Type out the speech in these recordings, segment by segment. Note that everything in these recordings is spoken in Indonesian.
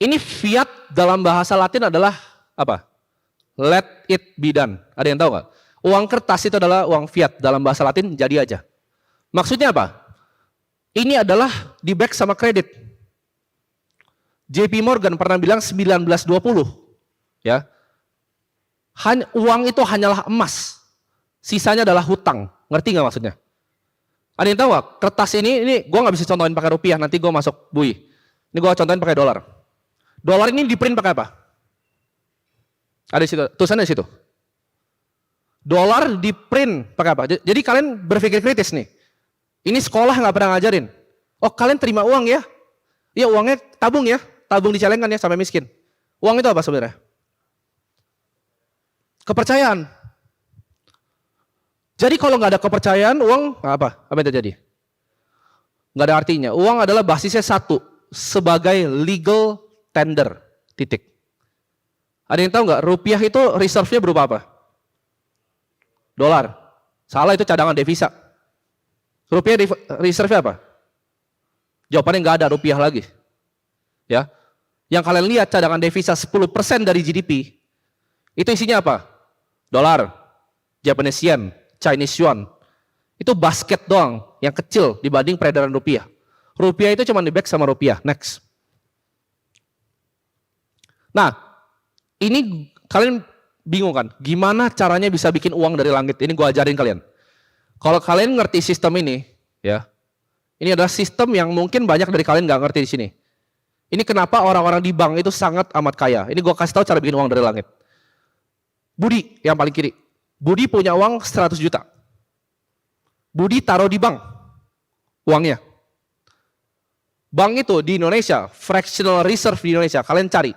Ini fiat dalam bahasa Latin adalah apa? Let it be done. Ada yang tahu nggak? Uang kertas itu adalah uang fiat dalam bahasa Latin, jadi aja. Maksudnya apa? Ini adalah di back sama kredit. JP Morgan pernah bilang 1920, ya. Uang itu hanyalah emas, sisanya adalah hutang. Ngerti nggak maksudnya? Ada yang tahu nggak? Kertas ini gue nggak bisa contohin pakai rupiah, nanti gue masuk bui. Ini gue contohin pakai dolar. Dolar ini di print pakai apa? Ada di situ, tulisannya di situ. Dolar di print pakai apa? Jadi kalian berpikir kritis nih. Ini sekolah nggak pernah ngajarin. Oh kalian terima uang ya? Iya uangnya tabung ya, tabung di celengan ya sampai miskin. Uang itu apa sebenarnya? Kepercayaan. Jadi kalau nggak ada kepercayaan, uang apa? Apa yang terjadi? Nggak ada artinya. Uang adalah basisnya satu, sebagai legal tender. Titik. Ada yang tahu nggak? Rupiah itu reserve-nya berupa apa? Dolar. Salah, itu cadangan devisa. Rupiah reserve-nya apa? Jawabannya nggak ada, rupiah lagi. Ya. Yang kalian lihat cadangan devisa 10% dari GDP, itu isinya apa? Dolar, Japanese yen, Chinese yuan. Itu basket doang, yang kecil dibanding peredaran rupiah. Rupiah itu cuma di-back sama rupiah. Next. Nah, ini kalian bingung kan? Gimana caranya bisa bikin uang dari langit? Ini gue ajarin kalian. Kalau kalian ngerti sistem ini, ya, ini adalah sistem yang mungkin banyak dari kalian nggak ngerti di sini. Ini kenapa orang-orang di bank itu sangat amat kaya. Ini gue kasih tahu cara bikin uang dari langit. Budi yang paling kiri. Budi punya uang 100 juta. Budi taruh di bank uangnya. Bank itu di Indonesia, fractional reserve di Indonesia, kalian cari.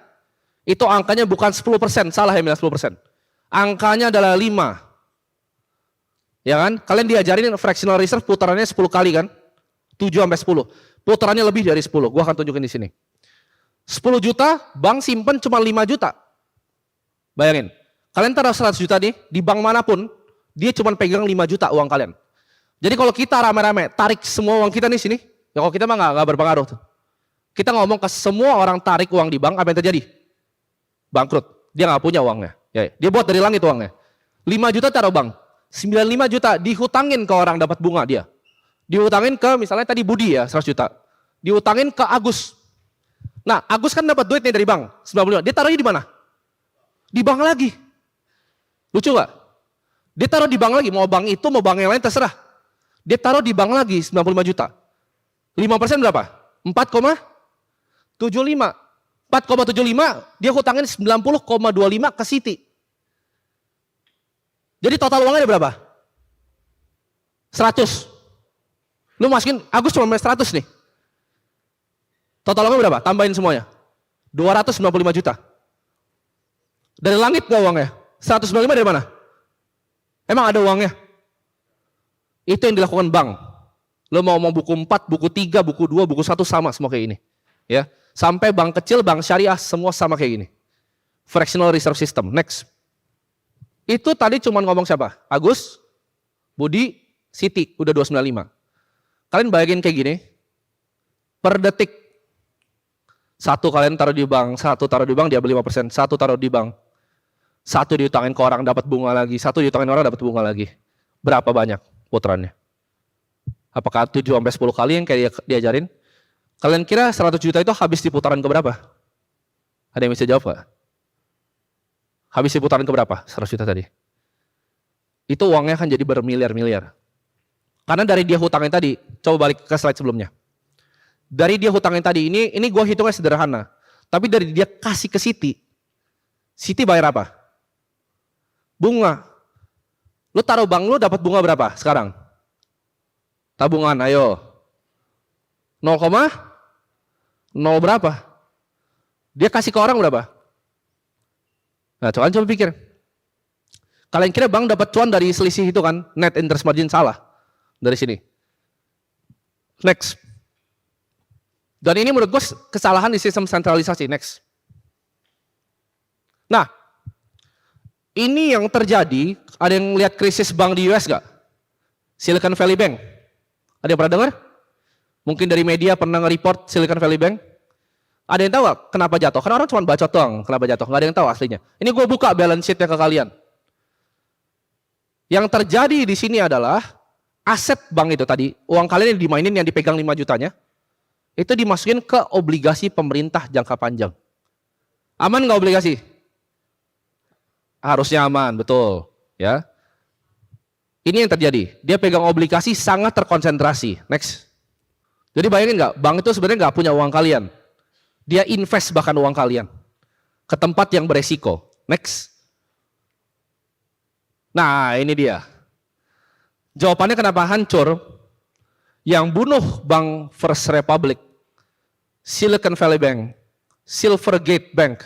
Itu angkanya bukan 10%, salah yang bilang 10%. Angkanya adalah 5. Ya kan? Kalian diajarin fractional reserve putarannya 10 kali kan? 7 sampai 10. Putarannya lebih dari 10. Gua akan tunjukin di sini. 10 juta, bank simpen cuma 5 juta. Bayangin. Kalian taruh 100 juta nih, di bank manapun, dia cuma pegang 5 juta uang kalian. Jadi kalau kita rame-rame tarik semua uang kita nih sini, ya kalau kita mah nggak berpengaruh tuh. Kita ngomong ke semua orang tarik uang di bank, apa yang terjadi? Bangkrut. Dia nggak punya uangnya. Ya, dia buat dari langit uangnya. 5 juta taruh bank. 95 juta dihutangin ke orang dapat bunga dia. Dihutangin ke misalnya tadi Budi ya 100 juta. Dihutangin ke Agus. Nah Agus kan dapat duit nih dari bank 95. Dia taruhnya di mana? Di bank lagi. Lucu gak? Dia taruh di bank lagi. Mau bank itu mau bank yang lain terserah. Dia taruh di bank lagi 95 juta. 5% berapa? 4,75. 4,75 dia hutangin 90,25 ke Citi. Jadi total uangnya ada berapa? 100. Lu masukin Agus cuma 100 nih. Total uangnya berapa? Tambahin semuanya. 295 juta. Dari langit gak uangnya? 195 dari mana? Emang ada uangnya? Itu yang dilakukan bank. Lu mau buku 4, buku 3, buku 2, buku 1 sama semua kayak gini. Ya. Sampai bank kecil, bank syariah semua sama kayak gini. Fractional reserve system. Next. Itu tadi cuma ngomong siapa? Agus, Budi, Siti, udah 295. Kalian bayangin kayak gini, per detik, satu kalian taruh di bank, satu taruh di bank dia 5%, satu taruh di bank, satu diutangin ke orang dapat bunga lagi, satu diutangin orang dapat bunga lagi. Berapa banyak putarannya? Apakah 7-10 kali yang kayak diajarin? Kalian kira 100 juta itu habis di putaran ke berapa? Ada yang bisa jawab gak? Habis di putaran ke berapa? 100 juta tadi. Itu uangnya kan jadi bermiliar-miliar. Karena dari dia hutangin tadi, coba balik ke slide sebelumnya. Dari dia hutangin tadi, ini gue hitungnya sederhana. Tapi dari dia kasih ke Siti, Siti bayar apa? Bunga. Lu taruh bank lu dapat bunga berapa sekarang? Tabungan, ayo. 0, berapa? Dia kasih ke orang berapa? Nah, coba pikir. Kalian kira bank dapat cuan dari selisih itu kan? Net interest margin salah. Dari sini. Next. Dan ini menurut gue kesalahan di sistem sentralisasi. Next. Nah, ini yang terjadi. Ada yang lihat krisis bank di US gak? Silicon Valley Bank. Ada yang pernah dengar? Mungkin dari media pernah nge-report Silicon Valley Bank. Ada yang tahu gak kenapa jatuh? Karena orang cuma bacot doang kenapa jatuh. Gak ada yang tahu aslinya. Ini gue buka balance sheet-nya ke kalian. Yang terjadi di sini adalah aset bank itu tadi, uang kalian yang dimainin yang dipegang 5 jutanya, itu dimasukin ke obligasi pemerintah jangka panjang. Aman nggak obligasi? Harusnya aman, betul. Ya. Ini yang terjadi. Dia pegang obligasi sangat terkonsentrasi. Next. Jadi bayangin nggak, bank itu sebenarnya nggak punya uang kalian. Dia invest bahkan uang kalian ke tempat yang beresiko. Next. Nah, ini dia. Jawabannya kenapa hancur? Yang bunuh Bank First Republic, Silicon Valley Bank, Silvergate Bank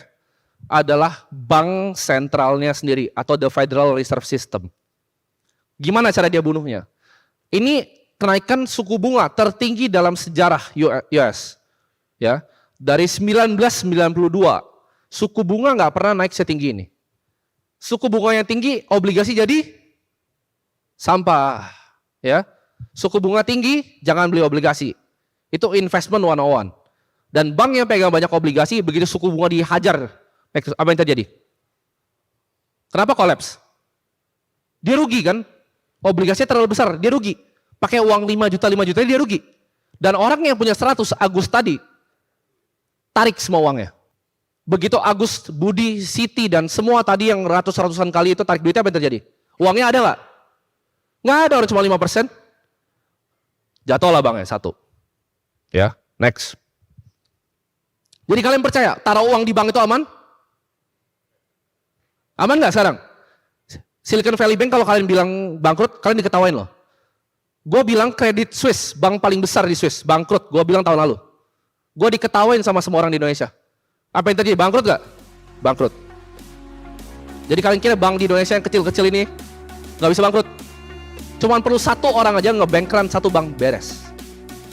adalah bank sentralnya sendiri atau the Federal Reserve System. Gimana cara dia bunuhnya? Ini kenaikan suku bunga tertinggi dalam sejarah US. Ya, dari 1992 suku bunga nggak pernah naik setinggi ini. Suku bunga yang tinggi, obligasi jadi sampah. Ya, suku bunga tinggi, jangan beli obligasi. Itu investment 101. Dan bank yang pegang banyak obligasi, begitu suku bunga dihajar, apa yang terjadi? Kenapa kolaps? Dia rugi kan? Obligasinya terlalu besar, dia rugi. Pakai uang 5 juta dia rugi. Dan orang yang punya 100, Agus tadi, tarik semua uangnya. Begitu Agus, Budi, Siti, dan semua tadi yang ratusan kali itu tarik duitnya, apa yang terjadi? Uangnya ada nggak? Nggak ada, orang cuma 5%. Jatuhlah banknya, 1. Ya, next. Jadi kalian percaya, taruh uang di bank itu aman? Aman nggak sekarang? Silicon Valley Bank kalau kalian bilang bangkrut, kalian diketawain loh. Gue bilang Credit Suisse, bank paling besar di Swiss, bangkrut. Gue bilang tahun lalu. Gue diketawain sama semua orang di Indonesia. Apa yang terjadi? Bangkrut gak? Bangkrut. Jadi kalian kira bank di Indonesia yang kecil-kecil ini gak bisa bangkrut? Cuman perlu 1 orang aja ngebankran 1 bank, beres.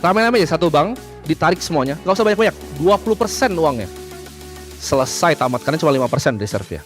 Rame-rame aja 1 bank, ditarik semuanya. Gak usah banyak-banyak, 20% uangnya. Selesai tamat, karena cuma 5% reserve ya.